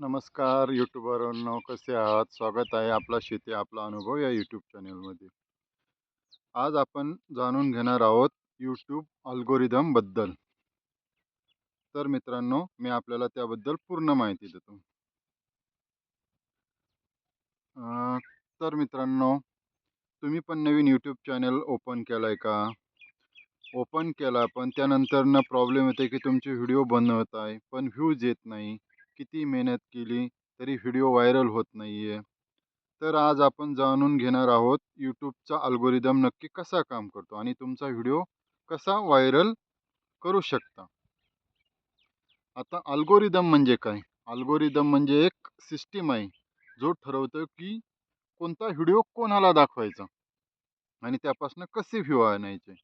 नमस्कार यूट्यूबरनो, कसे आहात? स्वागत आहे आपला शेती आपला अनुभव या यूट्यूब चॅनलमध्ये. आज आपण जाणून घेणार आहोत यूट्यूब अल्गोरिदम बद्दल. तर मित्रांनो, मी आपल्याला त्याबद्दल पूर्ण माहिती देतो. अं, तर मित्रांनो, तुम्ही पण नवीन यूट्यूब चॅनल ओपन केलाय का? ओपन केला, पण त्यानंतर प्रॉब्लेम येते की तुमचे व्हिडिओ बंद होत आहे, पण व्ह्यूज येत नाही. किती मेहनत केली तरी व्हिडिओ व्हायरल होत नाहीये. तर आज आपण जाणून घेणार आहोत यूट्यूबचा अल्गोरिदम नक्की कसा काम करतो आणि तुमचा व्हिडिओ कसा व्हायरल करू शकता. आता अल्गोरिदम म्हणजे काय? अल्गोरिदम म्हणजे एक सिस्टीम आहे जो ठरवतो की कोणता व्हिडिओ कोणाला दाखवायचा आणि त्यापासून कसे व्ह्यू आणायचे.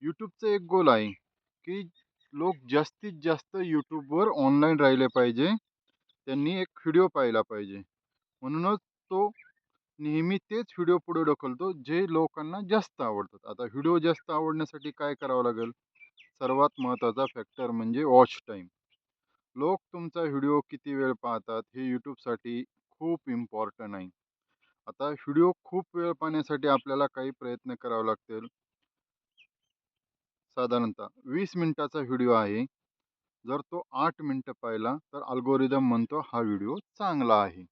यूट्यूबचं एक गोल आहे की लोक जास्तीत जास्त यूट्यूबवर ऑनलाईन राहिले पाहिजे, त्यांनी एक व्हिडिओ पाहिला पाहिजे. म्हणूनच तो नेहमी तेच व्हिडिओ पुढे ढकलतो जे लोकांना जास्त आवडतात. आता व्हिडिओ जास्त आवडण्यासाठी काय करावं लागेल? सर्वात महत्त्वाचा फॅक्टर म्हणजे वॉच टाईम. लोक तुमचा व्हिडिओ किती वेळ पाहतात हे यूट्यूबसाठी खूप इम्पॉर्टंट आहे. आता व्हिडिओ खूप वेळ पाहण्यासाठी आपल्याला काही प्रयत्न करावे लागतील. साधारणतः 20 मिनिटाचा व्हिडिओ आहे, जर तो 8 मिनिटं पाहिला तर अल्गोरिदम म्हणतो हा व्हिडिओ चांगला आहे.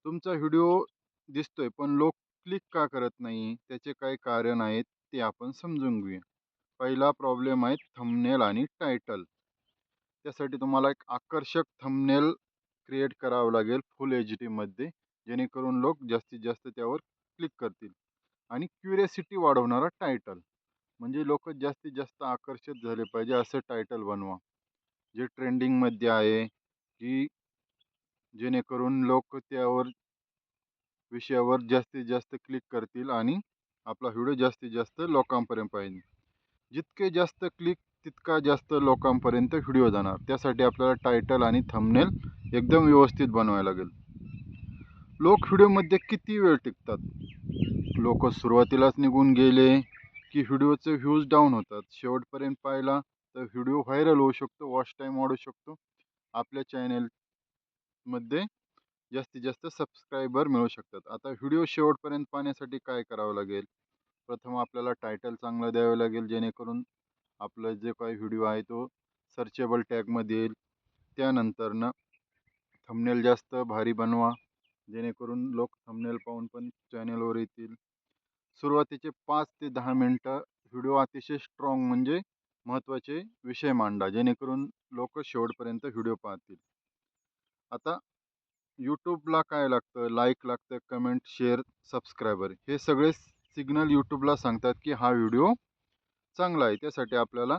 तुमचा व्हिडिओ दिसतोय पण लोक क्लिक का करत नाही, त्याचे काही कारण आहेत, ते आपण समजून घेऊया. पहिला प्रॉब्लेम आहे थंबनेल आणि टायटल. त्यासाठी तुम्हाला एक आकर्षक थंबनेल क्रिएट करावं लागेल फुल एच डीमध्ये, जेणेकरून लोक जास्तीत जास्त त्यावर क्लिक करतील. आणि क्युरियासिटी वाढवणारा टायटल, म्हणजे लोक जास्तीत जास्त आकर्षित झाले पाहिजे असं टायटल बनवा, जे ट्रेंडिंगमध्ये आहे, की जेणेकरून लोक त्यावर विषयावर जास्तीत जास्त क्लिक करतील आणि आपला व्हिडिओ जास्तीत जास्त लोकांपर्यंत पाहिजे. जितके जास्त क्लिक तितका जास्त लोकांपर्यंत व्हिडिओ जाणार. त्यासाठी आपल्याला टायटल आणि थंबनेल एकदम व्यवस्थित बनवायला लागेल. लोक व्हिडिओमध्ये किती वेळ टिकतात? लोक सुरुवातीलाच निघून गेले की व्हिडिओचे व्ह्यूज डाऊन होतात. शेवटपर्यंत पाहिला तर व्हिडिओ व्हायरल होऊ शकतो, वॉच टाईम वाढू शकतो, आपल्या चॅनेलमध्ये जास्तीत जास्त सबस्क्रायबर मिळू शकतात. आता व्हिडिओ शेवटपर्यंत पाहण्यासाठी काय करावं लागेल? प्रथम आपल्याला टायटल चांगलं द्यावं लागेल, जेणेकरून आपला जे काही व्हिडिओ आहे तो सर्चेबल टॅगमध्ये येईल. त्यानंतरनं थंबनेल जास्त भारी बनवा, जेणेकरून लोक थंबनेल पाहून पण चॅनेलवर येतील. सुरुवातीचे 5 ते 10 मिनटं व्हिडिओ अतिशय स्ट्रॉंग म्हणजे महत्त्वाचे विषय मांडा, जेणेकरून लोक शेवटपर्यंत व्हिडिओ पाहतील. आता यूट्यूबला काय लागतं? लाईक लागतं, कमेंट, शेअर, सबस्क्रायबर, हे सगळे सिग्नल यूट्यूबला सांगतात की हा व्हिडिओ चांगला आहे. त्यासाठी आपल्याला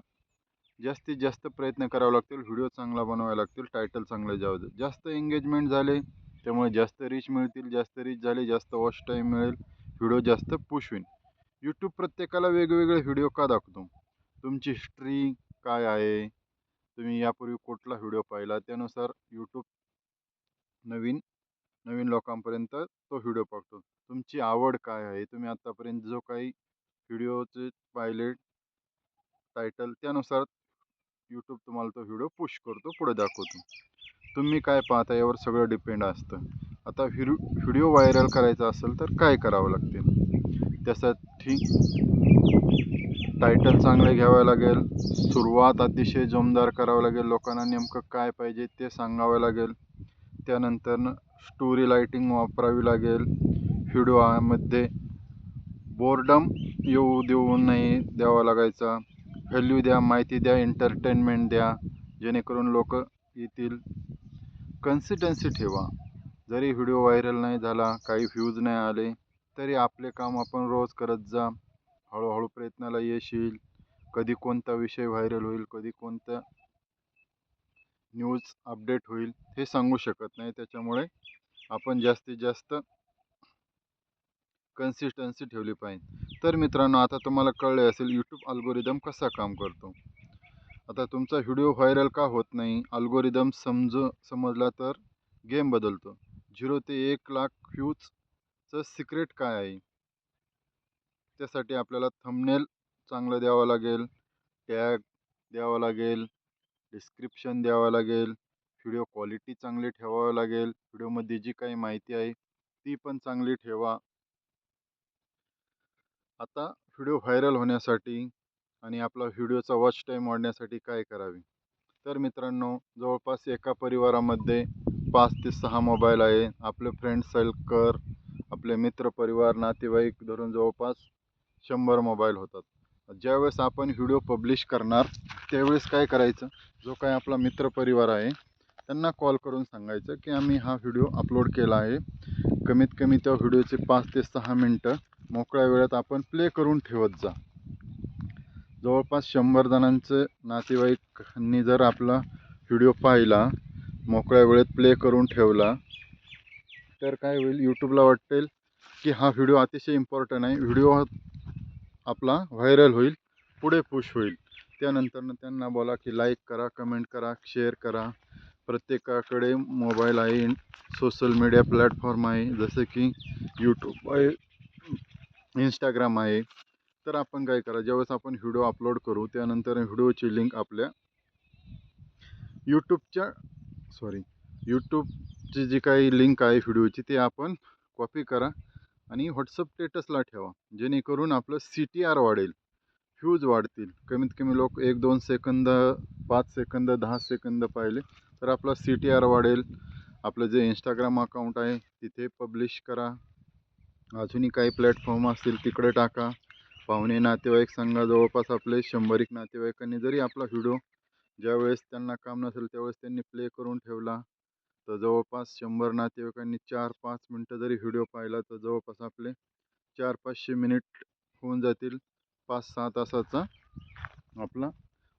जास्तीत जास्त प्रयत्न करावे लागतील, व्हिडिओ चांगला बनवावे लागतील, टायटल चांगलं जाऊ दे, जास्त एंगेजमेंट झाले त्यामुळे जास्त रीच मिळतील, जास्त रीच झाले जास्त वॉच टाईम मिळेल, व्हिडिओ जास्त पुश होईल. यूट्यूब प्रत्येकाला वेगवेगळे व्हिडिओ का दाखवतो? तुमची हिस्ट्री काय आहे, तुम्ही यापूर्वी कुठला व्हिडिओ पाहिला, त्यानुसार यूट्यूब नवीन नवीन लोकांपर्यंत तो व्हिडिओ पाठवतो. तुमची आवड काय आहे, तुम्ही आतापर्यंत जो काही व्हिडिओचे पाहिले टायटल, त्यानुसार यूट्यूब तुम्हाला तो व्हिडिओ पुश करतो, पुढे दाखवतो. तुम्ही काय पाहता यावर सगळं डिपेंड असतं. आता व्हिडिओ व्हायरल करायचा असेल तर काय करावं लागते? त्यासाठी टायटल चांगले घ्यावे लागेल, सुरुवात अतिशय जोमदार करावं लागेल, लोकांना नेमकं काय पाहिजे ते सांगावं लागेल. त्यानंतर स्टोरी लाईटिंग वापरावी लागेल. व्हिडिओमध्ये बोर्डम येऊ देऊ नाही द्यावा लागायचा. व्हॅल्यू द्या, माहिती द्या, एंटरटेनमेंट द्या, जेणेकरून लोक येतील. कन्सिस्टन्सी ठेवा. जरी व्हिडिओ व्हायरल नाही झाला, काही व्ह्यूज नाही आले, तरी आपले काम आपण रोज करत जा. हळूहळू प्रयत्नाला यश येईल. कधी कोणता विषय व्हायरल होईल, कधी कोणता न्यूज अपडेट होईल, हे सांगू शकत नाही. त्याच्यामुळे आपण जास्तीत जास्त कन्सिस्टन्सी ठेवली पाहिजे. तर मित्रांनो, आता तुम्हाला कळले असेल यूट्यूब अल्गोरिदम कसा काम करतो. आता तुमचा व्हिडिओ व्हायरल का होत नाही? अल्गोरिदम समजला तर गेम बदलतो. 0 ते 1 लाख व्ह्यूजचं सिक्रेट काय आहे? त्यासाठी आपल्याला थंबनेल चांगलं द्यावं लागेल, टॅग द्यावं लागेल, डिस्क्रिप्शन द्यावं लागेल, व्हिडिओ क्वालिटी चांगली ठेवावी लागेल. व्हिडिओमध्ये जी काही माहिती आहे ती पण चांगली ठेवा. आता व्हिडिओ व्हायरल होण्यासाठी आणि आपला व्हिडिओचा वॉच टाईम वाढण्यासाठी काय करावे? तर मित्रांनो, जवळपास एका परिवारामध्ये 5 ते 6 मोबाईल आहे. आपले फ्रेंड सर्कल, आपले मित्र परिवार, नातेवाईक धरून जवळपास 100 मोबाईल होतात. ज्यावेळेस आपण व्हिडिओ पब्लिश करणार त्यावेळेस काय करायचं, जो काही आपला मित्र परिवार आहे त्यांना कॉल करून सांगायचं की आम्ही हा व्हिडिओ अपलोड केला आहे. कमीत कमी त्या व्हिडिओचे 5 ते 6 मिनटं मोकळ्या वेळात आपण प्ले करून ठेवत जा. जवळपास 100 जणांचं नातेवाईकांनी जर आपला व्हिडिओ पाहिला, मोकळ्या वेळेत प्ले करून ठेवला, तर काय होईल, यूट्यूबला वाटेल की हा व्हिडिओ अतिशय इम्पॉर्टंट आहे. व्हिडिओ आपला व्हायरल होईल, पुढे पुश होईल. त्यानंतर त्यांना बोला की लाईक करा, कमेंट करा, शेअर करा. प्रत्येकाकडे मोबाईल आहे, सोशल मीडिया प्लॅटफॉर्म आहे, जसं की यूट्यूब आहे, इंस्टाग्राम आहे. तर आपण काय करा, ज्यावेळेस आपण व्हिडिओ अपलोड करू त्यानंतर व्हिडिओची लिंक आपल्या यूट्यूबची जी काही लिंक आहे व्हिडिओची ती आपण कॉपी करा आणि व्हॉट्सअप स्टेटसला ठेवा. जेणेकरून आपलं CTR वाढेल, व्ह्यूज वाढतील. कमीत कमी लोक 1-2 सेकंद, 5 सेकंद, 10 सेकंद पाहिले तर आपला CTR वाढेल. आपलं जे इंस्टाग्राम अकाउंट आहे तिथे पब्लिश करा. अजूनही काही प्लॅटफॉर्म असतील तिकडे टाका. पाहुणे नातेवाईक सांगा. जवळपास आपले 100 नातेवाईकांनी जरी आपला व्हिडिओ ज्यावेळेस त्यांना काम नसेल त्यावेळेस त्यांनी प्ले करून ठेवला, तर जवळपास 100 नातेवाईकांनी 4-5 मिनटं जरी व्हिडिओ पाहिला तर जवळपास आपले 400-500 मिनिट होऊन जातील. 5-6 तासाचा आपला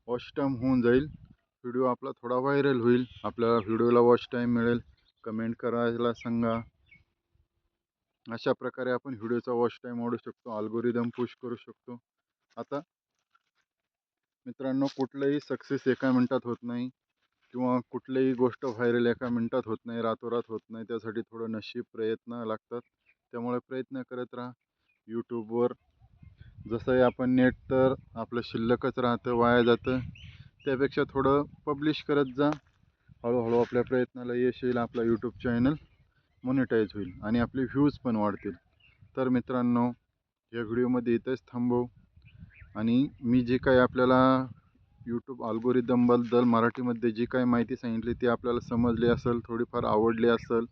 वॉच टाईम होऊन जाईल. व्हिडिओ आपला थोडा व्हायरल होईल, आपल्याला व्हिडिओला वॉच टाईम मिळेल. कमेंट करायला सांगा. अशा प्रकारे आपण व्हिडिओचा वॉच टाईम वाढवू शकतो, अल्गोरिदम पुश करू शकतो. आता मित्रांनो, कुठलंही सक्सेस एका मिनिटात होत नाही किंवा कुठलीही गोष्ट व्हायरल एका मिनिटात होत नाही, रातोरात होत नाही. त्यासाठी थोडं नशीब, प्रयत्न लागतात. त्यामुळे प्रयत्न करत राहा. यूट्यूबवर जसंही आपण नेट तर आपलं शिल्लकच राहतं, वाया जातं. त्यापेक्षा थोडं पब्लिश करत जा. हळूहळू आपल्या प्रयत्नाला यश येईल. आपला यूट्यूब चॅनल मॉनिटाईज होईल आणि आपले व्ह्यूज पण वाढतील. तर मित्रांनो, या व्हिडिओमध्ये इथंच थांबवू. आणि मी जे काही आपल्याला यूट्यूब अल्गोरिदमबद्दल मराठीमध्ये जी काही माहिती सांगितली ती आपल्याला समजली असेल, थोडीफार आवडली असेल,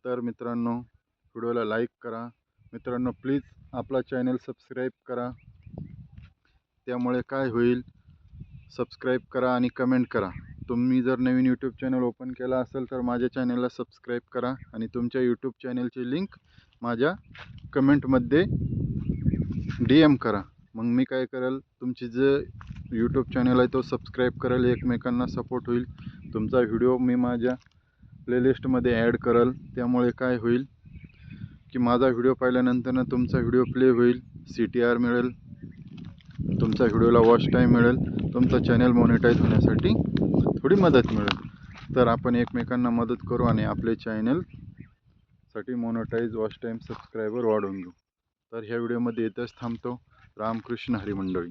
तर मित्रांनो व्हिडिओला लाईक करा. मित्रांनो, प्लीज आपला चॅनल सबस्क्राईब करा. त्यामुळे काय होईल, सबस्क्राईब करा आणि कमेंट करा. तुम्ही जर नवीन यूट्यूब चॅनल ओपन केला असेल तर माझ्या चॅनलला सबस्क्राईब करा आणि तुमच्या यूट्यूब चॅनलची लिंक माझ्या कमेंटमध्ये DM करा. मग मी काय करेल, तुमची जे यूट्यूब चॅनल आहे तो सबस्क्राईब करेल, एकमेकांना सपोर्ट होईल. तुमचा व्हिडिओ मी माझ्या प्लेलिस्टमध्ये ॲड करेल. त्यामुळे काय होईल की माझा व्हिडिओ पाहिल्यानंतर तुमचा व्हिडिओ प्ले होईल, CTR मिळेल, तुमच्या व्हिडिओला वॉच टाईम मिळेल, तुमचं चॅनल मॉनिटाईज होण्यासाठी थोडी मदत मिळेल. तर आपण एकमेकांना मदत करू आणि आपले चॅनलसाठी मॉनिटाईज, वॉच टाईम, सबस्क्रायबर वाढवून घेऊ. तर ह्या व्हिडिओमध्ये इथंच थांबतो. रामकृष्ण हरी मंडळी.